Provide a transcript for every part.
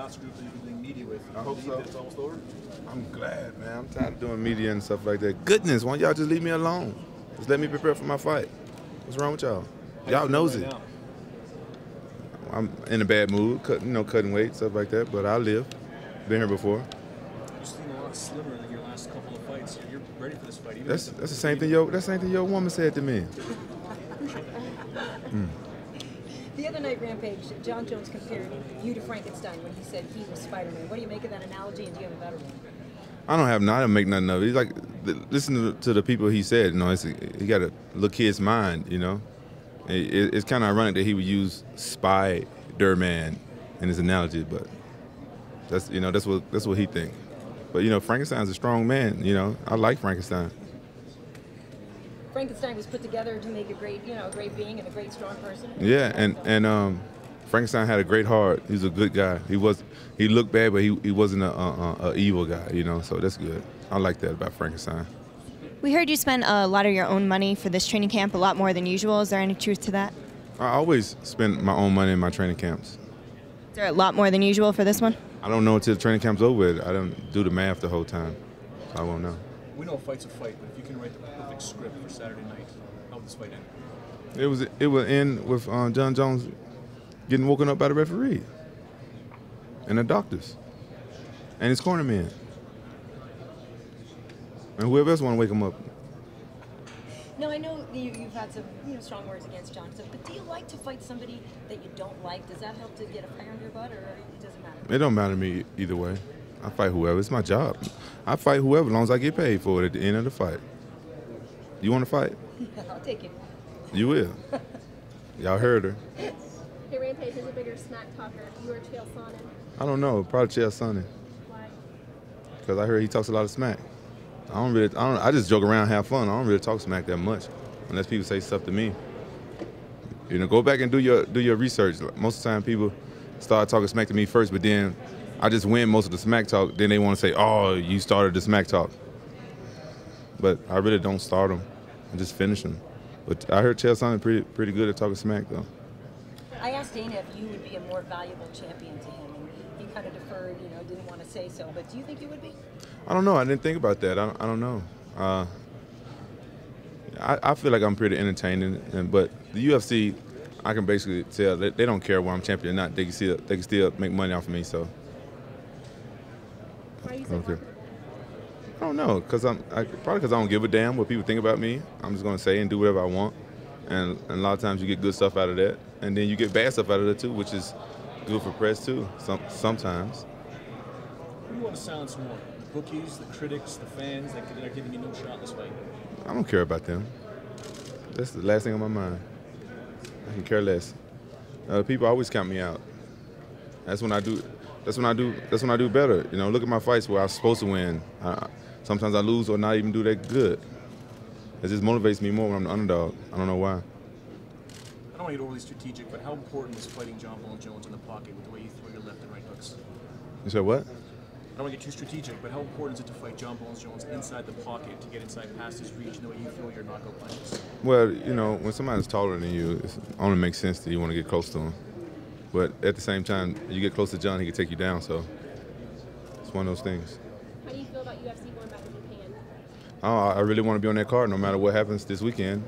bouncer group that you've been doing media with. I hope so. It's almost over? I'm glad, man. I'm tired of doing media and stuff like that. Goodness, why don't y'all just leave me alone? Just let me prepare for my fight. What's wrong with y'all? Y'all knows it. I'm in a bad mood, cutting weight, stuff like that, but I live. Been here before. You seem a lot slimmer than your last couple of fights. You're ready for this fight. That's the same thing your woman said to me. The other night, Rampage, John Jones compared you to Frankenstein when he said he was Spider-Man. What do you make of that analogy, and do you have a better one? I don't make nothing of it. He's like, listen to the people he said, he got a little kid's mind, It's kind of ironic that he would use Spider-Man in his analogy, but that's what he think. But Frankenstein's a strong man. I like Frankenstein. Frankenstein was put together to make a great being and a great strong person. Yeah, and Frankenstein had a great heart. He was a good guy. He looked bad, but he wasn't a evil guy. So that's good. I like that about Frankenstein. We heard you spent a lot of your own money for this training camp, a lot more than usual. Is there any truth to that? I always spend my own money in my training camps. Is there a lot more than usual for this one? I don't know until the training camp's over with. I don't do the math the whole time, so I won't know. We know a fight's a fight, but if you can write the perfect script for Saturday night, how would this fight end? It would end with John Jones getting woken up by the referee and the doctors and his cornerman and whoever else want to wake him up. Now, I know you've had some strong words against John, but do you like to fight somebody that you don't like? Does that help to get a fire under your butt, or it doesn't matter? It don't matter to me either way. I fight whoever. It's my job. I fight whoever as long as I get paid for it at the end of the fight. You want to fight? I'll take it. You will. Y'all heard her. Hey, Rampage, who's a bigger smack talker, you or Chael Sonnen? I don't know. Probably Chael Sonnen. Why? Because I heard he talks a lot of smack. I just joke around, have fun. I don't really talk smack that much, unless people say stuff to me. Go back and do your research. Most of the time, people start talking smack to me first, but then I just win most of the smack talk. Then they want to say, "Oh, you started the smack talk," but I really don't start them. I just finish them. But I heard Chael Sonnen pretty good at talking smack, though. I asked Dana if you would be a more valuable champion to him, and he kind of deferred, didn't want to say so. But do you think you would be? I don't know. I didn't think about that. I don't know. I feel like I'm pretty entertaining, but the UFC, I can basically tell that they don't care whether I'm champion or not. They can still make money off of me. So. Why are you so comfortable? I don't know, probably because I don't give a damn what people think about me. I'm just gonna say and do whatever I want, and a lot of times you get good stuff out of that, and then you get bad stuff out of that too, which is good for press too. Sometimes. Who do you want to silence more? The bookies, the critics, the fans that are giving you no shot this way? I don't care about them. That's the last thing on my mind. I can care less. People always count me out. That's when I do better. Look at my fights where I was supposed to win. Sometimes I lose or not even do that good. It just motivates me more when I'm the underdog. I don't know why. I don't want to get overly strategic, but how important is fighting John Jones in the pocket with the way you throw your left and right hooks? You said what? I don't want to get too strategic, but how important is it to fight John Jones inside the pocket to get inside past his reach, the way you throw your knockout punches? Well, when somebody's taller than you, it only makes sense that you want to get close to him. But at the same time, you get close to John, he can take you down. So it's one of those things. How do you feel about UFC going back to Japan? I really want to be on that card no matter what happens this weekend.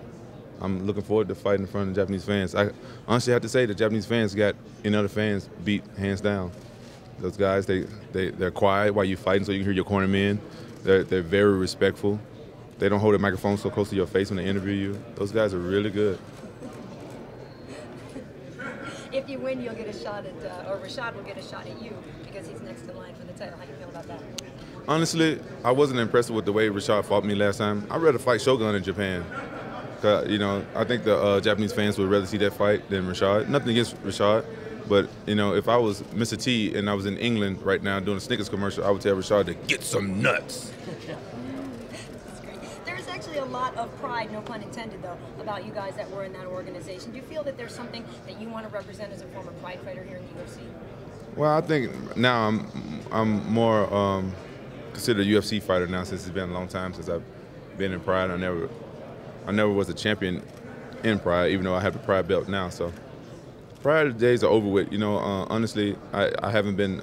I'm looking forward to fighting in front of the Japanese fans. I honestly have to say the Japanese fans got other fans beat hands down. Those guys, they're quiet while you're fighting so you can hear your cornermen. They're very respectful. They don't hold a microphone so close to your face when they interview you. Those guys are really good. If you win, you'll get a shot at, or Rashad will get a shot at you because he's next in line for the title. How do you feel about that? Honestly, I wasn't impressed with the way Rashad fought me last time. I'd rather fight Shogun in Japan. I think the Japanese fans would rather see that fight than Rashad. Nothing against Rashad, but if I was Mr. T and I was in England right now doing a Snickers commercial, I would tell Rashad to get some nuts. That's great. There's actually a lot of pride, no pun intended, though, about you guys that were in that organization. Do you feel that there's something that you want to represent as a former pride fighter here in the UFC? Well, I think now I'm more considered a UFC fighter now since it's been a long time since I've been in Pride. I never was a champion in Pride, even though I have the Pride belt now. So Pride days are over with. You know, honestly, I haven't been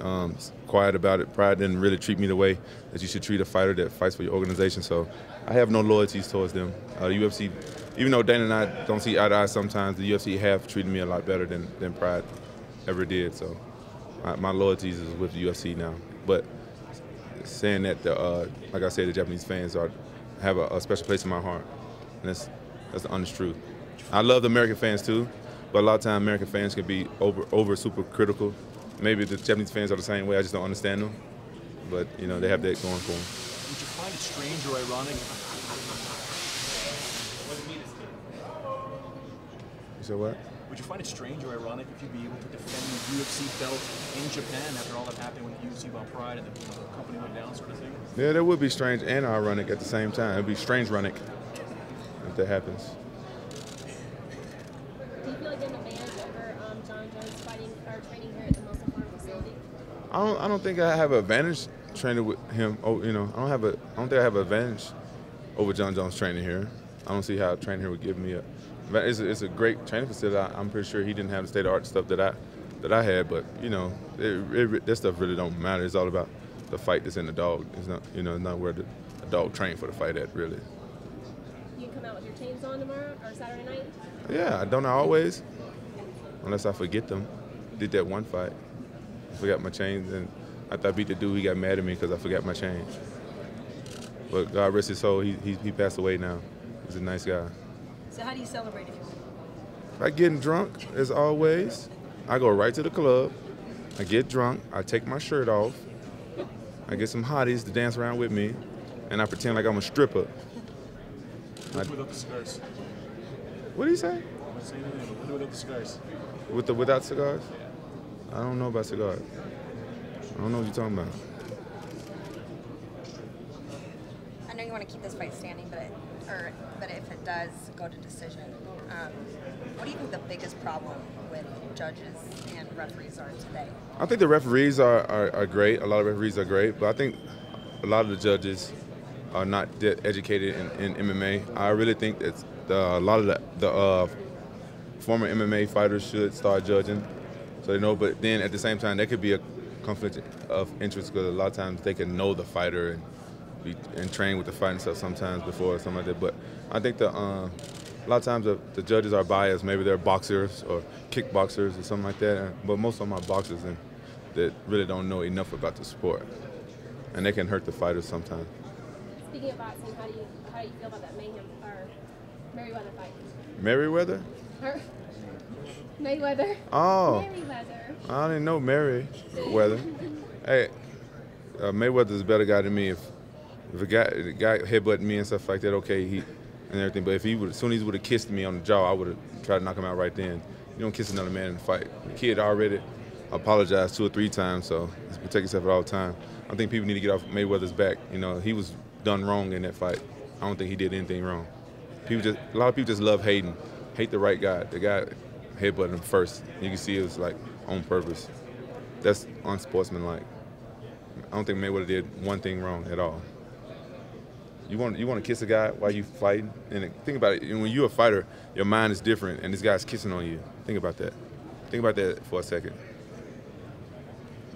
quiet about it. Pride didn't really treat me the way that you should treat a fighter that fights for your organization. So I have no loyalties towards them. UFC, even though Dana and I don't see eye to eye sometimes, the UFC have treated me a lot better than Pride ever did. So my loyalties is with the UFC now. But saying that, like I said, the Japanese fans have a special place in my heart, and that's the honest truth. I love the American fans too, but a lot of times American fans can be over super critical. Maybe the Japanese fans are the same way. I just don't understand them. But you know, they have that going for them. Would you find it strange or ironic? You said what? Would you find it strange or ironic if you'd be able to defend the UFC belt in Japan after all that happened with the UFC about Pride and the company went down, sort of thing? Yeah, that would be strange and ironic at the same time. It'd be strange-ronic if that happens. Do you feel like you have an advantage over John Jones fighting or training here at the Muscle Farm facility? I don't think I have an advantage training with him. Oh, you know, I don't think I have an advantage over John Jones training here. I don't see how training here would give me a. It's a great training facility. I'm pretty sure he didn't have the state-of-the-art stuff that I had, but you know, that stuff really don't matter. It's all about the fight that's in the dog. It's not, you know, not where the dog trained for the fight at, really. You can come out with your chains on tomorrow or Saturday night? Yeah, don't I always? Unless I forget them. Did that one fight. I forgot my chains, and after I beat the dude, he got mad at me because I forgot my chains. But God rest his soul, he passed away now. He's a nice guy. So how do you celebrate if you win? By getting drunk, as always. I go right to the club. I get drunk. I take my shirt off. I get some hotties to dance around with me, and I pretend like I'm a stripper. Without the scars. What do you say? I'm saying anything, but without the scars. Without cigars? I don't know about cigars. I don't know what you're talking about. I know you want to keep this fight standing, but if it does go to decision, what do you think the biggest problem with judges and referees are today? I think the referees are great. A lot of referees are great, but I think a lot of the judges are not that educated in MMA. I really think that a lot of the former MMA fighters should start judging, so they know. But then at the same time, there could be a conflict of interest because a lot of times they can know the fighter and train with the fighting stuff sometimes before or something like that. But I think a lot of times the judges are biased. Maybe they're boxers or kickboxers or something like that. But most of them are boxers and that really don't know enough about the sport, and they can hurt the fighters sometimes. Speaking of boxing, how do you feel about that Mayhem or Merriweather fight? Merriweather? Mayweather. Oh. Merriweather. I didn't know Merriweather. Hey, Mayweather's a better guy than me. If the guy headbutted me and stuff like that, okay, and everything. But if as soon as he would have kissed me on the jaw, I would have tried to knock him out right then. You don't kiss another man in a fight. The kid already apologized 2 or 3 times, so just protect yourself at all time. I think people need to get off Mayweather's back. You know, he was done wrong in that fight. I don't think he did anything wrong. A lot of people just love hate the right guy. The guy headbutted him first. You can see it was like on purpose. That's unsportsmanlike. I don't think Mayweather did one thing wrong at all. You want to kiss a guy while you fighting? And think about it. When you're a fighter, your mind is different, and this guy's kissing on you. Think about that. Think about that for a second.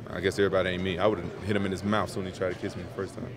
I guess everybody ain't me. I would have hit him in his mouth soon as he tried to kiss me the first time.